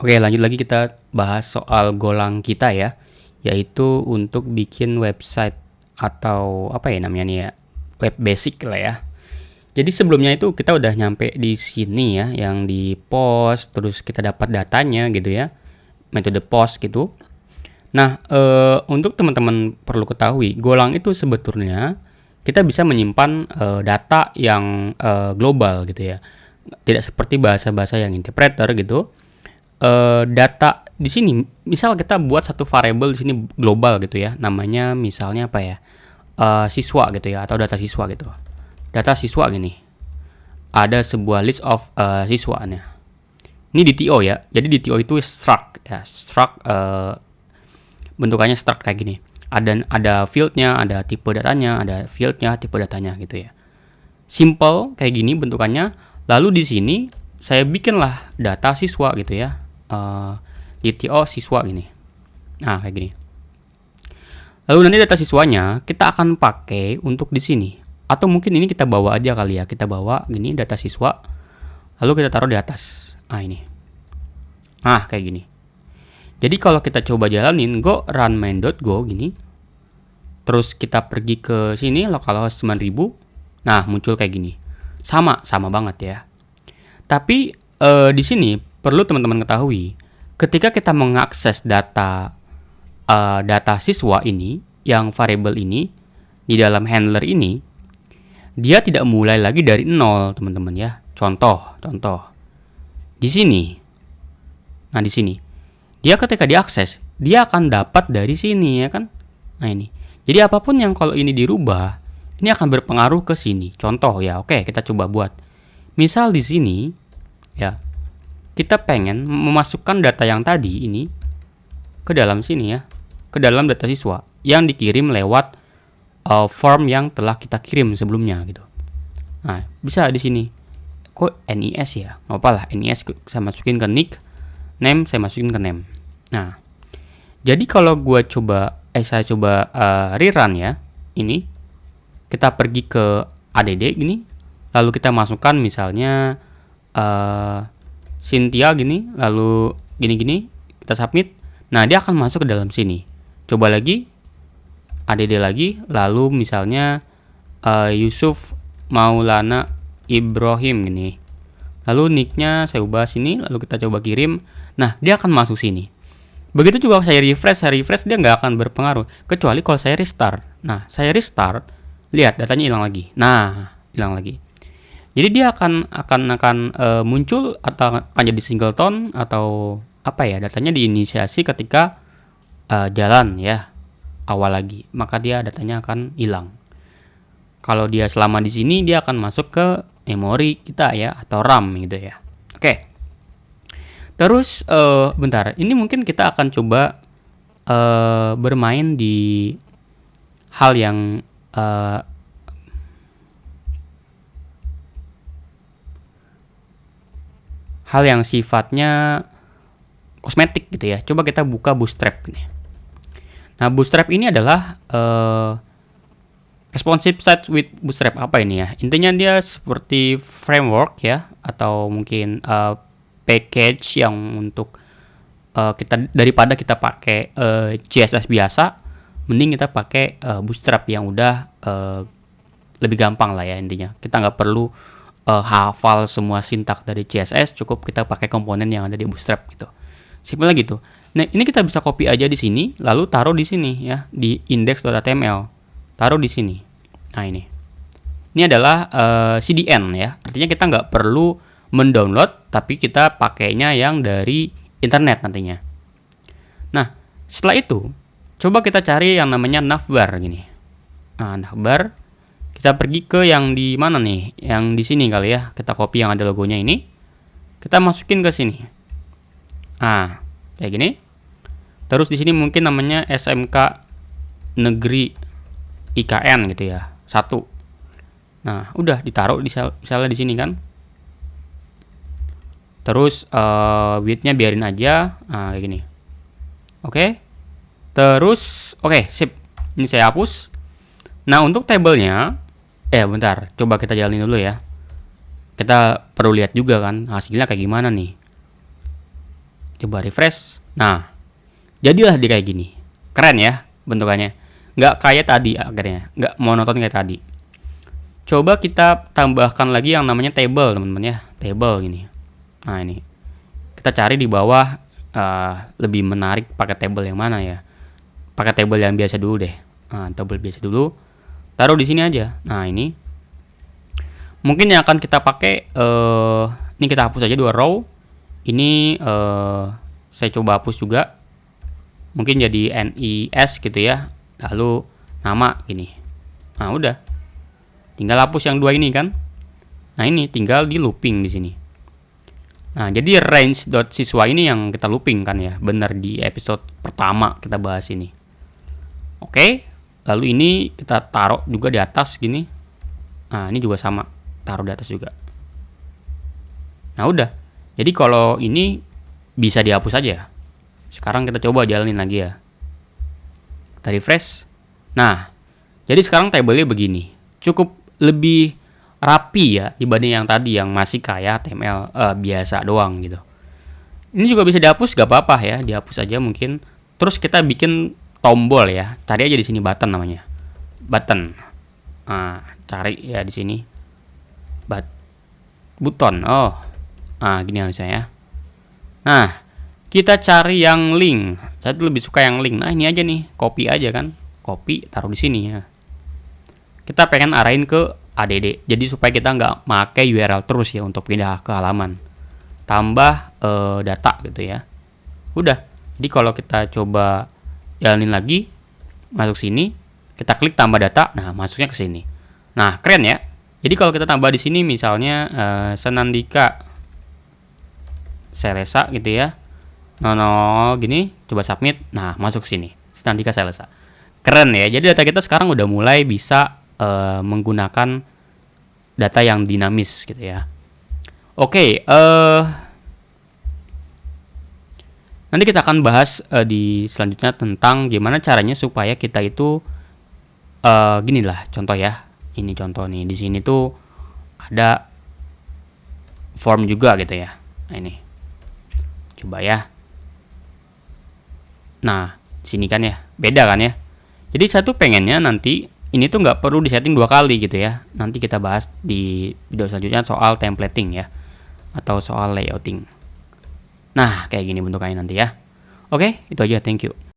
Oke, lanjut lagi kita bahas soal golang kita ya, yaitu untuk bikin website atau apa ya namanya nih ya, web basic lah ya. Jadi sebelumnya itu kita udah nyampe di sini ya, yang di post, terus kita dapat datanya gitu ya, metode post gitu. Nah, untuk teman-teman perlu ketahui, golang itu sebetulnya kita bisa menyimpan data yang global gitu ya. Tidak seperti bahasa-bahasa yang interpreter gitu. Data di sini, misal kita buat satu variable di sini global gitu ya, namanya misalnya apa ya, siswa gitu ya, atau data siswa gitu. Data siswa gini, ada sebuah list of siswanya. Ini DTO ya, jadi DTO itu struct ya, struct bentukannya struct kayak gini. Ada fieldnya, ada tipe datanya, ada fieldnya, tipe datanya gitu ya. Simple kayak gini bentukannya. Lalu di sini saya bikinlah data siswa gitu ya. DTO siswa gini. Nah, kayak gini. Lalu nanti data siswanya kita akan pakai untuk di sini. Atau mungkin ini kita bawa aja kali ya. Kita bawa gini data siswa. Lalu kita taruh di atas. Nah, ini. Nah, kayak gini. Jadi kalau kita coba jalanin go run main.go gini. Terus kita pergi ke sini localhost 9000. Nah, muncul kayak gini. Sama banget ya. Tapi di sini perlu teman-teman ketahui, ketika kita mengakses data data siswa ini, yang variabel ini di dalam handler ini, dia tidak mulai lagi dari nol, teman-teman ya. Contoh di sini. Nah, di sini dia ketika diakses, dia akan dapat dari sini ya kan. Nah, ini. Jadi apapun yang kalau ini dirubah, ini akan berpengaruh ke sini. Contoh ya, oke, kita coba buat. Misal di sini ya, kita pengen memasukkan data yang tadi ini ke dalam sini ya, ke dalam data siswa yang dikirim lewat form yang telah kita kirim sebelumnya gitu. Nah, bisa di sini. Kok NIS ya? Nggak apa lah, NIS saya masukin ke nick, name saya masukin ke name. Nah, jadi kalau saya coba rerun ya, ini kita pergi ke add gini, lalu kita masukkan misalnya Cynthia gini, lalu gini, kita submit. Nah, dia akan masuk ke dalam sini. Coba lagi, add lagi, lalu misalnya Yusuf Maulana Ibrahim gini. Lalu nicknya saya ubah sini, lalu kita coba kirim. Nah, dia akan masuk sini. Begitu juga saya refresh dia nggak akan berpengaruh. Kecuali kalau saya restart. Nah, saya restart, lihat datanya hilang lagi. Nah, hilang lagi. Jadi dia akan muncul atau akan jadi singleton atau apa ya, datanya diinisiasi ketika jalan ya awal lagi, maka dia datanya akan hilang. Kalau dia selama di sini dia akan masuk ke memori kita ya, atau RAM gitu ya. Oke. Terus bentar, ini mungkin kita akan coba bermain di hal yang sifatnya kosmetik gitu ya. Coba kita buka Bootstrap ini. Nah, Bootstrap ini adalah responsive site with Bootstrap. Apa ini ya? Intinya dia seperti framework ya, atau mungkin package yang untuk kita, daripada kita pakai CSS biasa, mending kita pakai Bootstrap yang udah lebih gampang lah ya intinya. Kita nggak perlu hafal semua sintak dari CSS, cukup kita pakai komponen yang ada di Bootstrap gitu. Simpelnya gitu. Nah, ini kita bisa copy aja di sini, lalu taruh di sini ya, di index.html. Taruh di sini. Nah, ini. Ini adalah CDN ya. Artinya kita nggak perlu mendownload, tapi kita pakainya yang dari internet nantinya. Nah, setelah itu, coba kita cari yang namanya navbar gini. Nah, navbar. Kita pergi ke yang di mana nih? Yang di sini kali ya. Kita copy yang ada logonya ini. Kita masukin ke sini. Nah, kayak gini. Terus di sini mungkin namanya SMK Negeri IKN gitu ya. 1. Nah, udah ditaruh misalnya di sini kan. Terus width-nya biarin aja. Nah, kayak gini. Oke. Terus oke, sip. Ini saya hapus. Nah, untuk tabelnya bentar, coba kita jalanin dulu ya. Kita perlu lihat juga kan hasilnya kayak gimana nih. Coba refresh. Nah, jadilah dia kayak gini. Keren ya bentukannya. Nggak kayak tadi akhirnya. Nggak monoton kayak tadi. Coba kita tambahkan lagi yang namanya table, teman-teman ya. Table gini. Nah, ini. Kita cari di bawah lebih menarik pakai table yang mana ya. Pakai table yang biasa dulu deh. Nah, table biasa dulu. Taruh di sini aja. Nah, ini. Mungkin yang akan kita pakai ini kita hapus aja 2 row. Ini saya coba hapus juga. Mungkin jadi NIS gitu ya. Lalu nama gini. Nah, udah. Tinggal hapus yang 2 ini kan. Nah, ini tinggal di looping di sini. Nah, jadi range.siswa ini yang kita looping kan ya. Benar di episode pertama kita bahas ini. Oke. Lalu ini kita taruh juga di atas gini. Nah, ini juga sama. Taruh di atas juga. Nah, udah. Jadi kalau ini bisa dihapus aja. Sekarang kita coba jalanin lagi ya. Kita refresh. Nah, jadi sekarang tabelnya begini. Cukup lebih rapi ya dibanding yang tadi yang masih kayak HTML biasa doang gitu. Ini juga bisa dihapus, gak apa-apa ya. Dihapus aja mungkin. Terus kita bikin tombol ya. Cari aja di sini button namanya. Button. Nah, cari ya di sini. Button. Oh. Nah, gini harusnya ya. Nah, kita cari yang link. Saya tuh lebih suka yang link. Nah, ini aja nih, copy aja kan. Copy, taruh di sini ya. Kita pengen arahin ke ADD. Jadi supaya kita nggak pakai URL terus ya untuk pindah ke halaman. Tambah data gitu ya. Udah. Jadi kalau kita coba jalanin lagi, masuk sini, kita klik tambah data. Nah, masuknya ke sini. Nah, keren ya. Jadi kalau kita tambah di sini misalnya Senandika Selesa gitu ya. 00 gini, coba submit. Nah, masuk sini. Senandika Selesa. Keren ya. Jadi data kita sekarang udah mulai bisa menggunakan data yang dinamis gitu ya. Oke, nanti kita akan bahas di selanjutnya tentang gimana caranya supaya kita itu gini lah contoh ya. Ini contoh nih, di sini tuh ada form juga gitu ya. Nah, ini. Coba ya. Nah, sini kan ya. Beda kan ya. Jadi saya tuh pengennya nanti ini tuh nggak perlu disetting 2 kali gitu ya. Nanti kita bahas di video selanjutnya soal templating ya. Atau soal layouting. Nah, kayak gini bentukannya nanti ya. Oke, itu aja. Thank you.